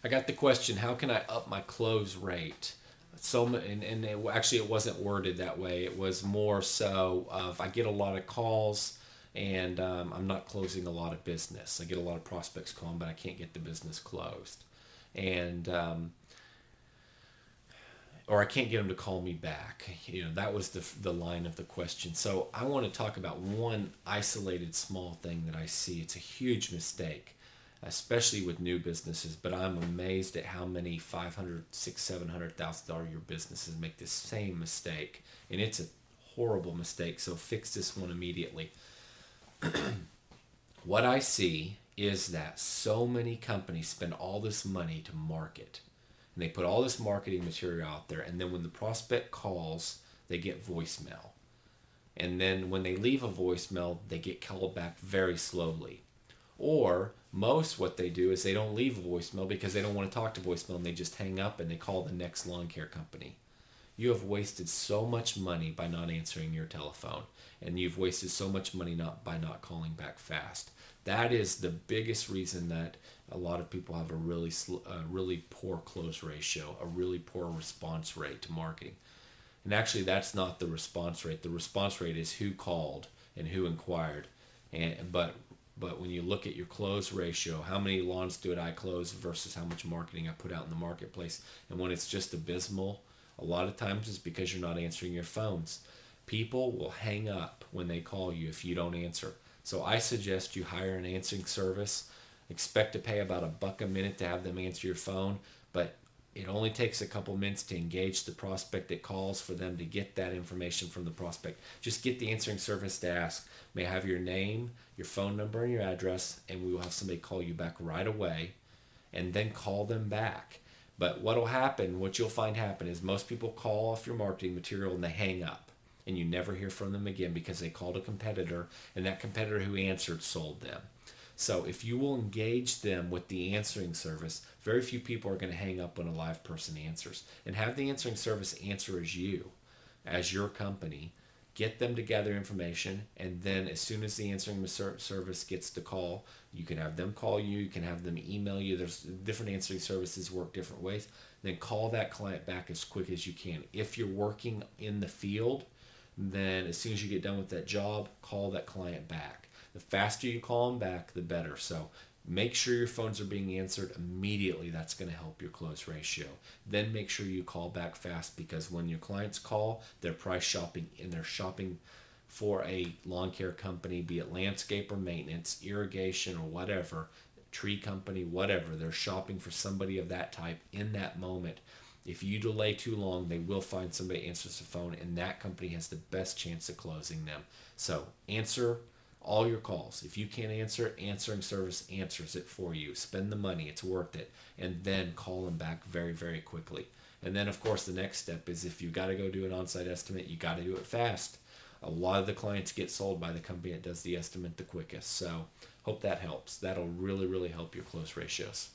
I got the question, how can I up my close rate? Actually it wasn't worded that way. It was more so of I get a lot of calls and I'm not closing a lot of business. I get a lot of prospects calling, but I can't get the business closed. And or I can't get them to call me back. That was the line of the question. So I want to talk about one isolated small thing that I see. It's a huge mistake, especially with new businesses. But I'm amazed at how many 500, 6, $700,000 year businesses make this same mistake, and it's a horrible mistake. So fix this one immediately. What I see is that so many companies spend all this money to market, and they put all this marketing material out there, and then when the prospect calls, they get voicemail. And then when they leave a voicemail, they get called back very slowly. Or most what they do is they don't leave a voicemail because they don't want to talk to voicemail, and they just hang up and they call the next lawn care company. You have wasted so much money by not answering your telephone, and you've wasted so much money by not calling back fast. That is the biggest reason that a lot of people have a really poor close ratio, a really poor response rate to marketing. And actually, that's not the response rate. The response rate is who called and who inquired. But when you look at your close ratio, how many lawns did I close versus how much marketing I put out in the marketplace, and when it's just abysmal, a lot of times it's because you're not answering your phones. People will hang up when they call you if you don't answer. So I suggest you hire an answering service. Expect to pay about $1 a minute to have them answer your phone, but it only takes a couple minutes to engage the prospect that calls for them to get that information from the prospect. Just get the answering service to ask, may I have your name, your phone number, and your address, and we will have somebody call you back right away, and then call them back. But what you'll find happen is most people call off your marketing material and they hang up, and you never hear from them again because they called a competitor, and that competitor who answered sold them. So if you will engage them with the answering service, very few people are going to hang up when a live person answers. And have the answering service answer as your company. Get them to gather information, and then as soon as the answering service gets the call, you can have them call you, you can have them email you. There's different answering services work different ways. Then call that client back as quick as you can. If you're working in the field, then as soon as you get done with that job, call that client back. The faster you call them back, the better. So make sure your phones are being answered immediately. That's going to help your close ratio. Then make sure you call back fast, because when your clients call, they're price shopping, and they're shopping for a lawn care company, be it landscape or maintenance, irrigation or whatever, tree company, whatever. They're shopping for somebody of that type in that moment. If you delay too long, they will find somebody who answers the phone, and that company has the best chance of closing them. So answer all your calls. If you can't answer it, answering service answers it for you. Spend the money, it's worth it, and then call them back very, very quickly. And then, of course, the next step is if you got to go do an on-site estimate, you got to do it fast. A lot of the clients get sold by the company that does the estimate the quickest. So hope that helps. That'll really, really help your close ratios.